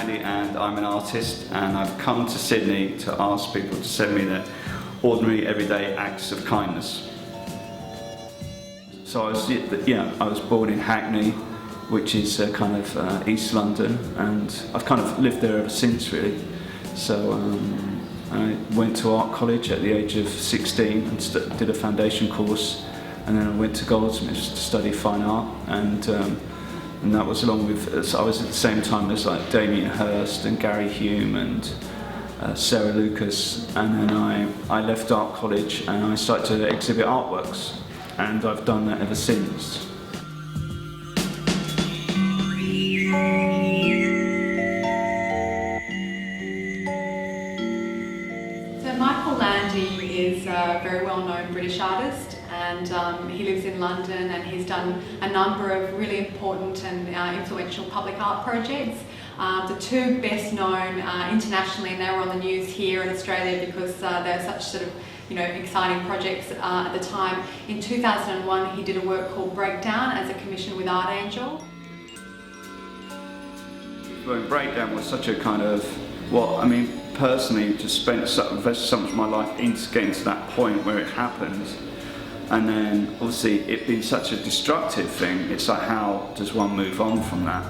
Landy and I'm an artist, and I've come to Sydney to ask people to send me their ordinary everyday acts of kindness. So I was born in Hackney, which is kind of East London, and I've kind of lived there ever since really. So I went to art college at the age of 16 and did a foundation course, and then I went to Goldsmiths to study fine art, and that was along with, I was at the same time as like Damien Hirst and Gary Hume and Sarah Lucas, and then I left art college and I started to exhibit artworks, and I've done that ever since. So Michael Landy is a very well-known British artist, and he lives in London, and he's done a number of really important and influential public art projects. The two best known internationally, and they were on the news here in Australia because they're such sort of exciting projects at the time. In 2001 he did a work called Breakdown as a commission with Art Angel. Well, Breakdown was such a kind of, personally just spent so much of my life into getting to that point where it happened. And then obviously it being such a destructive thing, it's like, how does one move on from that?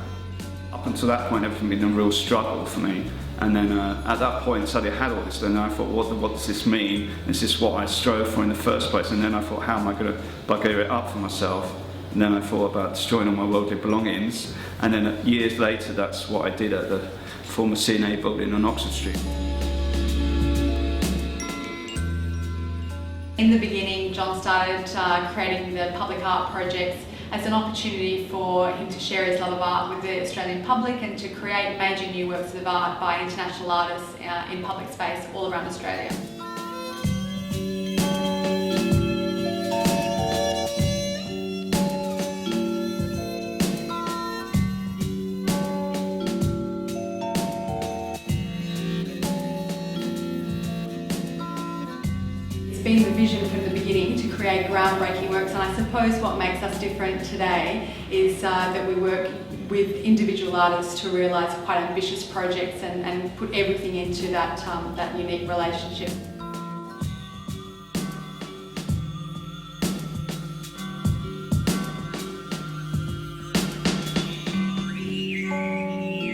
Up until that point, everything had been a real struggle for me. And then at that point, suddenly I had all this, and I thought, what does this mean? Is this what I strove for in the first place? And then I thought, how am I going to bugger it up for myself? And then I thought about destroying all my worldly belongings. And then years later, that's what I did at the former CNA building on Oxford Street. In the beginning, John started creating the public art projects as an opportunity for him to share his love of art with the Australian public and to create major new works of art by international artists in public space all around Australia. It's been the vision from the beginning to create groundbreaking works, and I suppose what makes us different today is that we work with individual artists to realise quite ambitious projects and put everything into that unique relationship.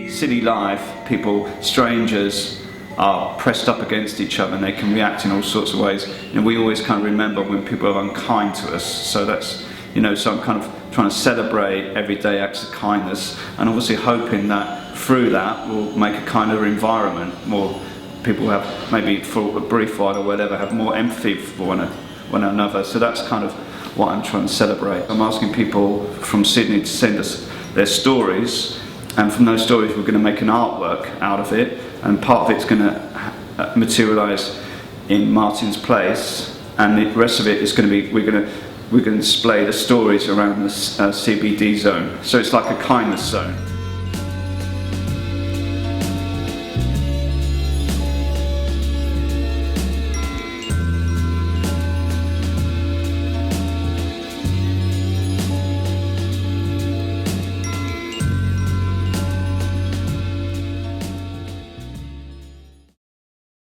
City life, people, strangers, are pressed up against each other, and they can react in all sorts of ways. We always kind of remember when people are unkind to us, so that's, so I'm kind of trying to celebrate everyday acts of kindness, and obviously hoping that through that we'll make a kinder environment. More people have, maybe for a brief while or whatever, have more empathy for one another, so that's kind of what I'm trying to celebrate. I'm asking people from Sydney to send us their stories, and from those stories we're going to make an artwork out of it, and part of it's going to materialise in Martin's Place, and the rest of it is going to be, we're going to display the stories around the CBD zone. So it's like a kindness zone.